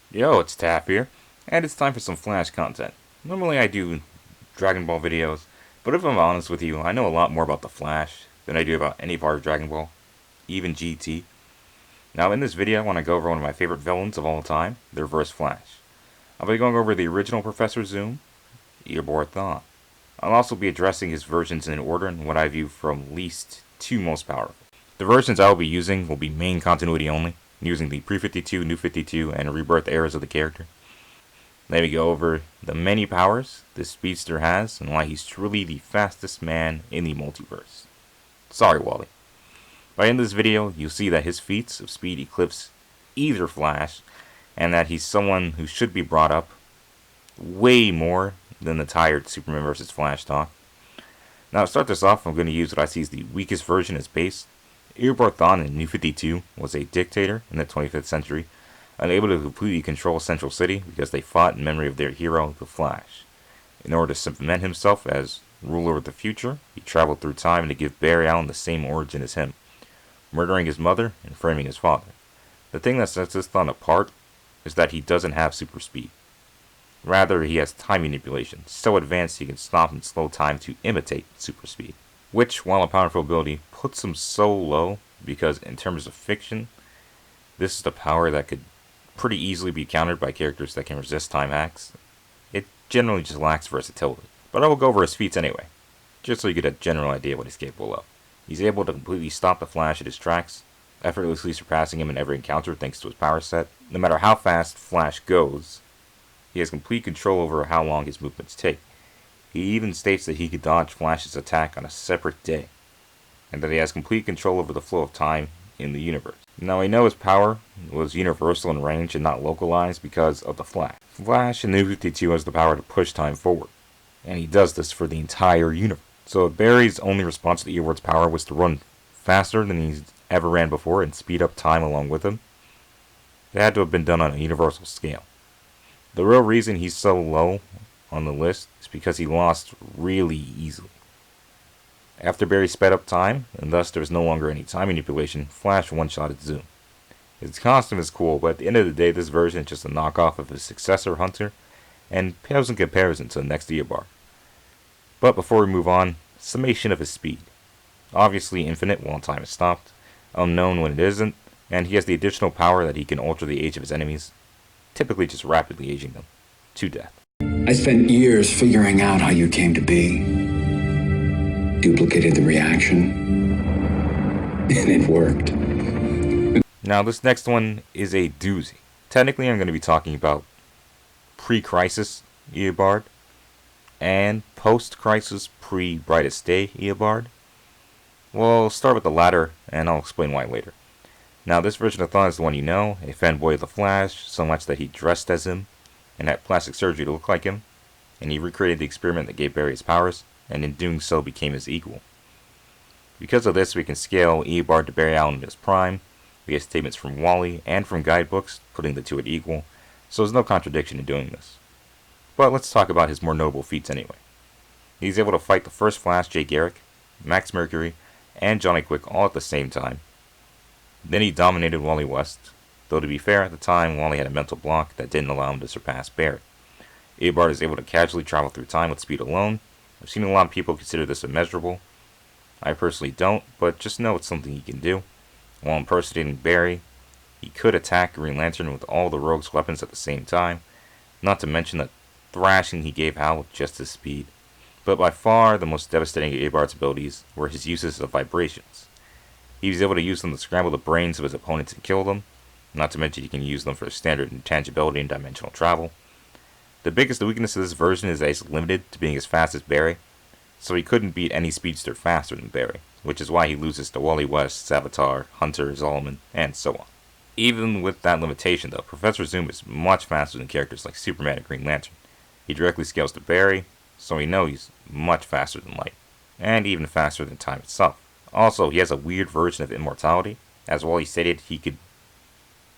Yo, it's Tap here, and it's time for some Flash content. Normally I do Dragon Ball videos, but if I'm honest with you, I know a lot more about the Flash than I do about any part of Dragon Ball, even GT. Now in this video I want to go over one of my favorite villains of all time, the Reverse Flash. I'll be going over the original Professor Zoom, Eobard Thawne. I'll also be addressing his versions in order and what I view from least to most powerful. The versions I will be using will be main continuity only, using the pre-52, new 52, and rebirth eras of the character. Let me go over the many powers this speedster has and why he's truly the fastest man in the multiverse. Sorry, Wally. By the end of this video, you'll see that his feats of speed eclipse either Flash, and that he's someone who should be brought up way more than the tired Superman vs. Flash talk. Now to start this off, I'm going to use what I see as the weakest version as base. Eobard Thawne in New 52 was a dictator in the 25th century, unable to completely control Central City because they fought in memory of their hero, the Flash. In order to cement himself as ruler of the future, he traveled through time to give Barry Allen the same origin as him, murdering his mother and framing his father. The thing that sets this Thawne apart is that he doesn't have super speed. Rather, he has time manipulation, so advanced he can stop and slow time to imitate super speed. Which, while a powerful ability, puts him so low because in terms of fiction, this is the power that could pretty easily be countered by characters that can resist time hacks. It generally just lacks versatility. But I will go over his feats anyway, just so you get a general idea what he's capable of. He's able to completely stop the Flash at his tracks, effortlessly surpassing him in every encounter thanks to his power set. No matter how fast Flash goes, he has complete control over how long his movements take. He even states that he could dodge Flash's attack on a separate day, and that he has complete control over the flow of time in the universe. Now I know his power was universal in range and not localized because of the Flash. Flash in New 52 has the power to push time forward, and he does this for the entire universe. So if Barry's only response to Eobard's power was to run faster than he's ever ran before and speed up time along with him, it had to have been done on a universal scale. The real reason he's so low on the list is because he lost really easily. After Barry sped up time, and thus there was no longer any time manipulation, Flash one-shotted Zoom. His costume is cool, but at the end of the day this version is just a knockoff of his successor Hunter, and pales in comparison to the next Eobard. But before we move on, summation of his speed. Obviously infinite while time is stopped, unknown when it isn't, and he has the additional power that he can alter the age of his enemies, typically just rapidly aging them to death. I spent years figuring out how you came to be. Duplicated the reaction, and it worked. Now this next one is a doozy. Technically I'm going to be talking about pre-crisis Eobard and post-crisis pre-brightest day Eobard. We'll start with the latter and I'll explain why later. Now this version of Thawne is the one you know, a fanboy of the Flash, so much that he dressed as him and had plastic surgery to look like him, and he recreated the experiment that gave Barry his powers, and in doing so became his equal. Because of this, we can scale Eobard to Barry Allen in his prime. We get statements from Wally and from guidebooks putting the two at equal, so there's no contradiction in doing this. But let's talk about his more notable feats anyway. He's able to fight the first Flash, Jay Garrick, Max Mercury, and Johnny Quick all at the same time. Then he dominated Wally West, though to be fair, at the time Wally had a mental block that didn't allow him to surpass Barry. Eobard is able to casually travel through time with speed alone. I've seen a lot of people consider this immeasurable. I personally don't, but just know it's something he can do. While impersonating Barry, he could attack Green Lantern with all the Rogue's weapons at the same time, not to mention the thrashing he gave Hal with just his speed. But by far the most devastating of Eobard's abilities were his uses of vibrations. He was able to use them to scramble the brains of his opponents and kill them, not to mention he can use them for standard intangibility and dimensional travel. The biggest weakness of this version is that he's limited to being as fast as Barry, so he couldn't beat any speedster faster than Barry, which is why he loses to Wally West, Savitar, Hunter, Zolomon, and so on. Even with that limitation though, Professor Zoom is much faster than characters like Superman and Green Lantern. He directly scales to Barry, so we know he's much faster than light, and even faster than time itself. Also, he has a weird version of immortality. As Wally stated, he could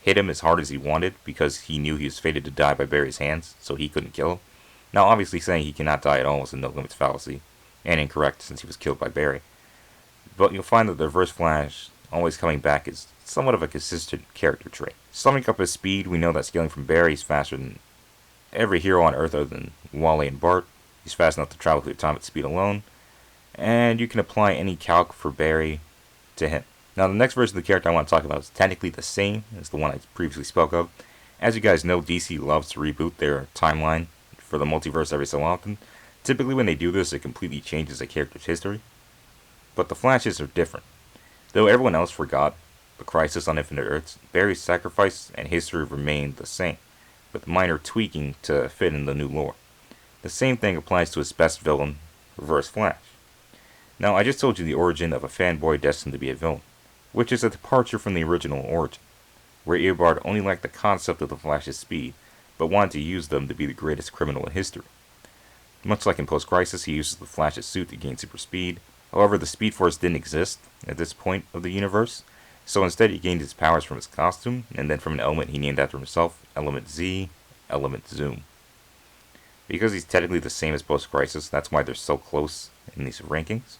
hit him as hard as he wanted because he knew he was fated to die by Barry's hands, so he couldn't kill him. Now obviously saying he cannot die at all is a no limits fallacy, and incorrect since he was killed by Barry. But you'll find that the Reverse Flash always coming back is somewhat of a consistent character trait. Summing up his speed, we know that scaling from Barry is faster than every hero on Earth other than Wally and Bart. He's fast enough to travel through time at speed alone, and you can apply any calc for Barry to him. Now, the next version of the character I want to talk about is technically the same as the one I previously spoke of. As you guys know, DC loves to reboot their timeline for the multiverse every so often. Typically when they do this, it completely changes a character's history. But the Flashes are different. Though everyone else forgot the Crisis on Infinite Earths, Barry's sacrifice and history remained the same, with minor tweaking to fit in the new lore. The same thing applies to his best villain, Reverse Flash. Now, I just told you the origin of a fanboy destined to be a villain, which is a departure from the original origin, where Eobard only liked the concept of the Flash's speed, but wanted to use them to be the greatest criminal in history. Much like in Post-Crisis, he uses the Flash's suit to gain super speed. However, the Speed Force didn't exist at this point of the universe, so instead he gained his powers from his costume, and then from an element he named after himself, Element Z, Element Zoom. Because he's technically the same as Post-Crisis, that's why they're so close in these rankings.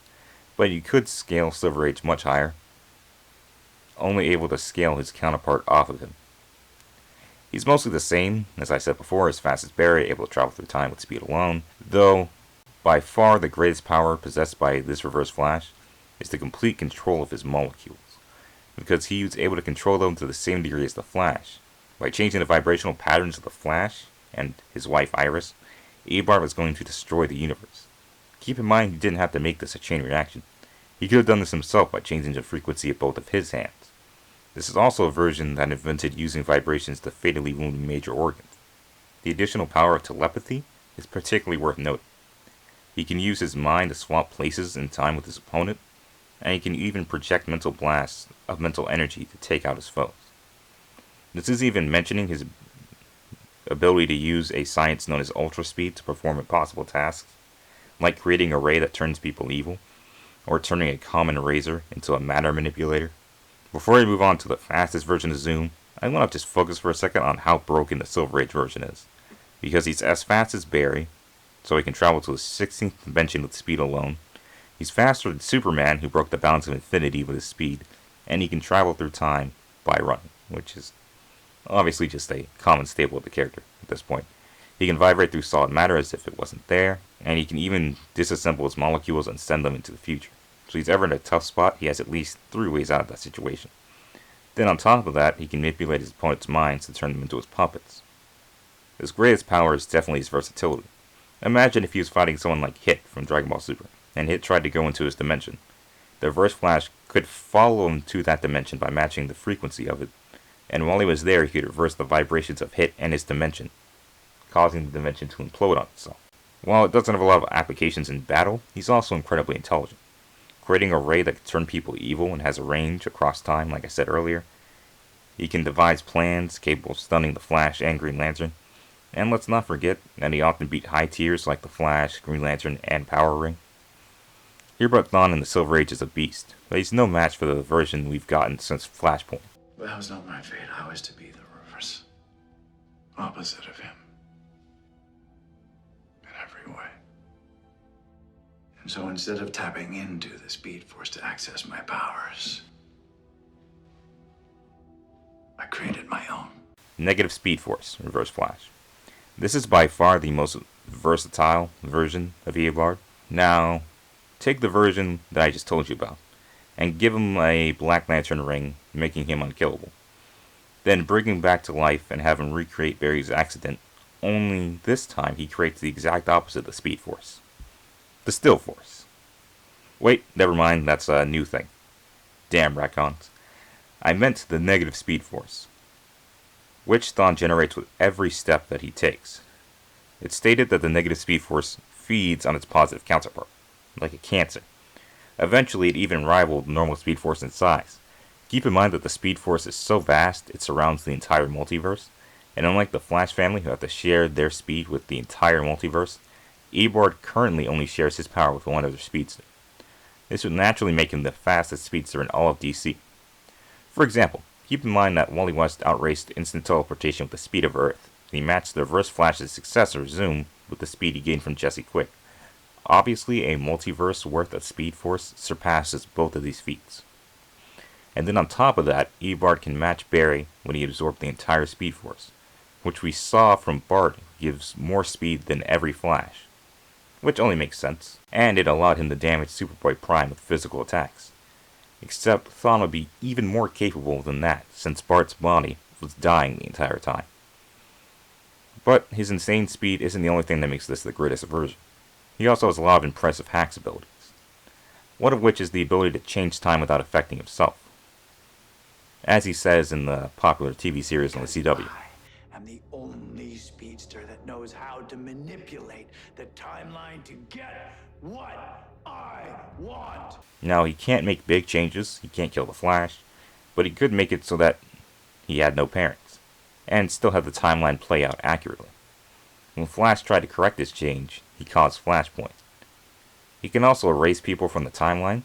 But you could scale Silver Age much higher, only able to scale his counterpart off of him. He's mostly the same, as I said before, as fast as Barry, able to travel through time with speed alone, though by far the greatest power possessed by this Reverse Flash is the complete control of his molecules, because he was able to control them to the same degree as the Flash. By changing the vibrational patterns of the Flash and his wife Iris, Eobard was going to destroy the universe. Keep in mind he didn't have to make this a chain reaction. He could have done this himself by changing the frequency of both of his hands. This is also a version that invented using vibrations to fatally wound major organs. The additional power of telepathy is particularly worth noting. He can use his mind to swap places in time with his opponent, and he can even project mental blasts of mental energy to take out his foes. This is even mentioning his ability to use a science known as ultra speed to perform impossible tasks, like creating a ray that turns people evil, or turning a common razor into a matter manipulator. Before we move on to the fastest version of Zoom, I want to just focus for a second on how broken the Silver Age version is. Because he's as fast as Barry, so he can travel to the 16th dimension with speed alone. He's faster than Superman, who broke the balance of infinity with his speed, and he can travel through time by running, which is obviously just a common staple of the character at this point. He can vibrate through solid matter as if it wasn't there, and he can even disassemble his molecules and send them into the future. So he's ever in a tough spot, he has at least 3 ways out of that situation. Then on top of that, he can manipulate his opponent's minds to turn them into his puppets. His greatest power is definitely his versatility. Imagine if he was fighting someone like Hit from Dragon Ball Super, and Hit tried to go into his dimension. The Reverse Flash could follow him to that dimension by matching the frequency of it, and while he was there, he could reverse the vibrations of Hit and his dimension, causing the dimension to implode on itself. While it doesn't have a lot of applications in battle, he's also incredibly intelligent. Creating a ray that can turn people evil and has a range across time, like I said earlier. He can devise plans capable of stunning the Flash and Green Lantern. And let's not forget that he often beat high tiers like the Flash, Green Lantern, and Power Ring. Eobard Thawne in the Silver Age is a beast, but he's no match for the version we've gotten since Flashpoint. But that was not my fate. I was to be the reverse. Opposite of him. In every way. And so instead of tapping into the Speed Force to access my powers, I created my own. Negative Speed Force, Reverse Flash. This is by far the most versatile version of Eobard. Now, take the version that I just told you about, and give him a Black Lantern ring, making him unkillable. Then bring him back to life and have him recreate Barry's accident, only this time he creates the exact opposite of the Speed Force. The Still Force. Wait, never mind, that's a new thing. Damn, retcons. I meant the Negative Speed Force, which Thawne generates with every step that he takes. It's stated that the Negative Speed Force feeds on its positive counterpart, like a cancer. Eventually, it even rivaled normal Speed Force in size. Keep in mind that the Speed Force is so vast, it surrounds the entire multiverse, and unlike the Flash family who have to share their speed with the entire multiverse, Eobard currently only shares his power with one other speedster. This would naturally make him the fastest speedster in all of DC. For example, keep in mind that Wally West outraced instant teleportation with the speed of Earth, and he matched the Reverse Flash's successor, Zoom, with the speed he gained from Jesse Quick. Obviously, a multiverse worth of Speed Force surpasses both of these feats. And then on top of that, Eobard can match Barry when he absorbed the entire Speed Force, which we saw from Bart gives more speed than every Flash, which only makes sense, and it allowed him to damage Superboy Prime with physical attacks. Except Thawne would be even more capable than that, since Bart's body was dying the entire time. But his insane speed isn't the only thing that makes this the greatest version. He also has a lot of impressive hacks abilities, one of which is the ability to change time without affecting himself. As he says in the popular TV series on the CW. I am the only speedster that knows how to manipulate the timeline to get what I want. Now, he can't make big changes, he can't kill the Flash, but he could make it so that he had no parents, and still have the timeline play out accurately. When Flash tried to correct this change, he caused Flashpoint. He can also erase people from the timeline.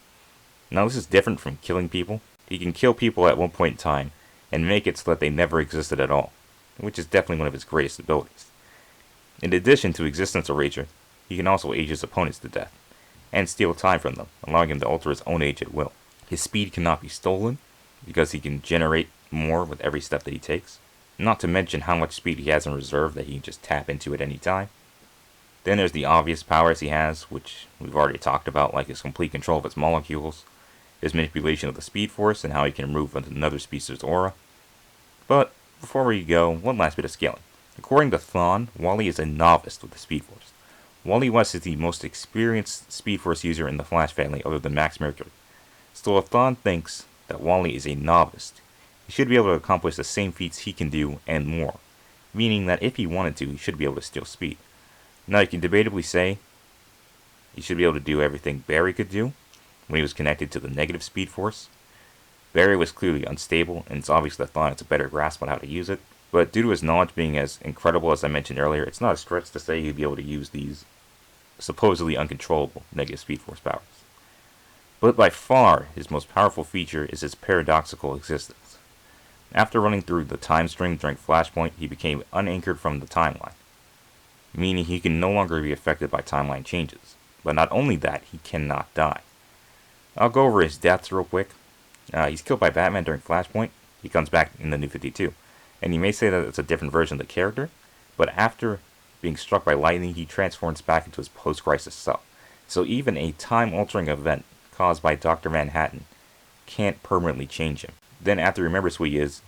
Now, this is different from killing people. He can kill people at one point in time and make it so that they never existed at all, which is definitely one of his greatest abilities. In addition to existence erasure, he can also age his opponents to death, and steal time from them, allowing him to alter his own age at will. His speed cannot be stolen, because he can generate more with every step that he takes, not to mention how much speed he has in reserve that he can just tap into at any time. Then there's the obvious powers he has, which we've already talked about, like his complete control of its molecules, his manipulation of the Speed Force, and how he can remove another speedster's aura. But before we go, one last bit of scaling. According to Thawne, Wally is a novice with the Speed Force. Wally West is the most experienced Speed Force user in the Flash family other than Max Mercury. So if Thawne thinks that Wally is a novice, he should be able to accomplish the same feats he can do and more, meaning that if he wanted to, he should be able to steal speed. Now you can debatably say he should be able to do everything Barry could do when he was connected to the negative Speed Force. Barry was clearly unstable, and it's obvious that Thawne has a better grasp on how to use it, but due to his knowledge being as incredible as I mentioned earlier, it's not a stretch to say he'd be able to use these supposedly uncontrollable negative Speed Force powers. But by far, his most powerful feature is his paradoxical existence. After running through the time stream during Flashpoint, he became unanchored from the timeline, meaning he can no longer be affected by timeline changes. But not only that, he cannot die. I'll go over his deaths real quick. He's killed by Batman during Flashpoint. He comes back in the New 52. And you may say that it's a different version of the character, but after being struck by lightning, he transforms back into his post-crisis self. So even a time-altering event caused by Dr. Manhattan can't permanently change him. Then after he remembers who he is,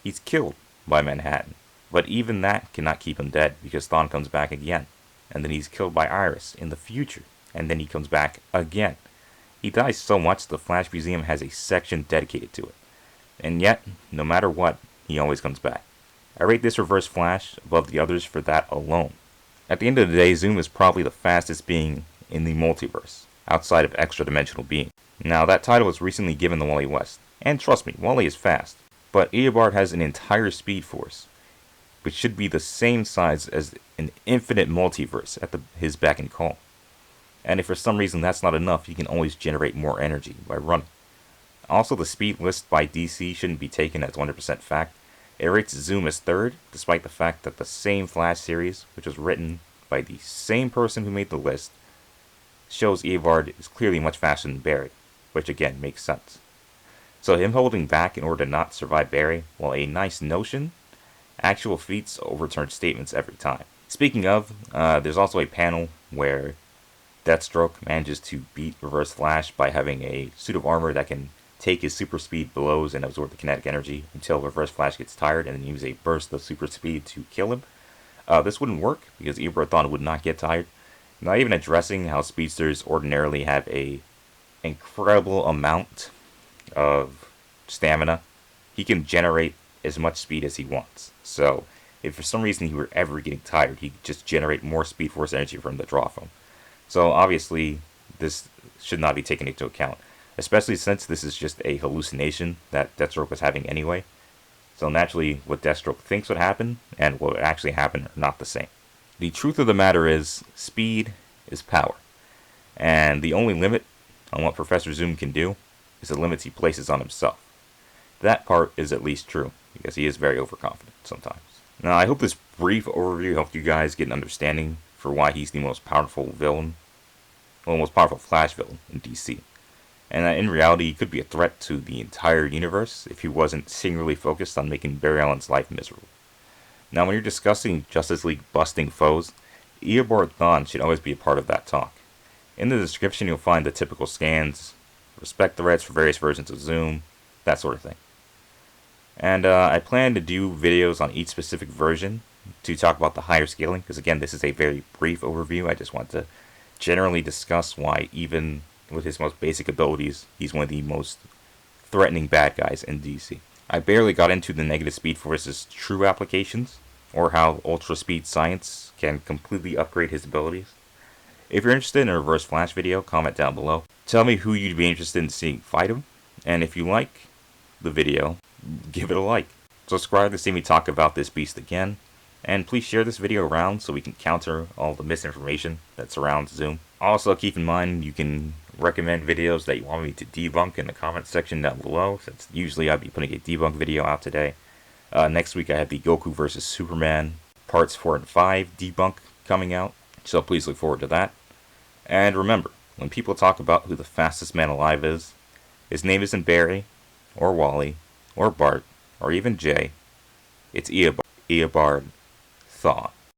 he's killed by Manhattan. But even that cannot keep him dead, because Thawne comes back again. And then he's killed by Iris in the future. And then he comes back again. He dies so much the Flash Museum has a section dedicated to it. And yet, no matter what, he always comes back. I rate this Reverse Flash above the others for that alone. At the end of the day, Zoom is probably the fastest being in the multiverse, outside of extra-dimensional being. Now, that title was recently given to Wally West. And trust me, Wally is fast. But Eobard has an entire Speed Force, which should be the same size as an infinite multiverse at his beck and call. And if for some reason that's not enough, he can always generate more energy by running. Also, the speed list by DC shouldn't be taken as 100% fact. It rates Zoom as third, despite the fact that the same Flash series, which was written by the same person who made the list, shows Eobard is clearly much faster than Barry, which again makes sense. So him holding back in order to not survive Barry, while a nice notion, actual feats overturn statements every time. Speaking of, there's also a panel where Deathstroke manages to beat Reverse Flash by having a suit of armor that can take his super speed blows and absorb the kinetic energy until Reverse Flash gets tired and then use a burst of super speed to kill him. This wouldn't work because Eobard Thawne would not get tired. Not even addressing how speedsters ordinarily have a incredible amount of stamina. He can generate as much speed as he wants. So if for some reason he were ever getting tired, he could just generate more Speed Force energy for him to draw from. So obviously this should not be taken into account, especially since this is just a hallucination that Deathstroke was having anyway. So naturally what Deathstroke thinks would happen and what would actually happen are not the same. The truth of the matter is, speed is power. And the only limit on what Professor Zoom can do is the limits he places on himself. That part is at least true, because he is very overconfident sometimes. Now, I hope this brief overview helped you guys get an understanding for why he's the most powerful villain, well, most powerful Flash villain in DC. and that in reality he could be a threat to the entire universe if he wasn't singularly focused on making Barry Allen's life miserable. Now, when you're discussing Justice League busting foes, Eobard Thawne should always be a part of that talk. In the description, you'll find the typical scans, respect threads for various versions of Zoom, that sort of thing. And I plan to do videos on each specific version to talk about the higher scaling, because again, this is a very brief overview. I just want to generally discuss why, even with his most basic abilities, he's one of the most threatening bad guys in DC. I barely got into the negative Speed Force's true applications, or how ultra speed science can completely upgrade his abilities. If you're interested in a Reverse Flash video, comment down below. Tell me who you'd be interested in seeing fight him, and if you like the video, give it a like. Subscribe to see me talk about this beast again, and please share this video around so we can counter all the misinformation that surrounds Zoom. Also, keep in mind you can recommend videos that you want me to debunk in the comments section down below, since usually I'll be putting a debunk video out today. Next week I have the Goku vs. Superman parts 4 and 5 debunk coming out, so please look forward to that. And remember, when people talk about who the fastest man alive is, his name isn't Barry, or Wally, or Bart, or even Jay. It's Eobard Thawne.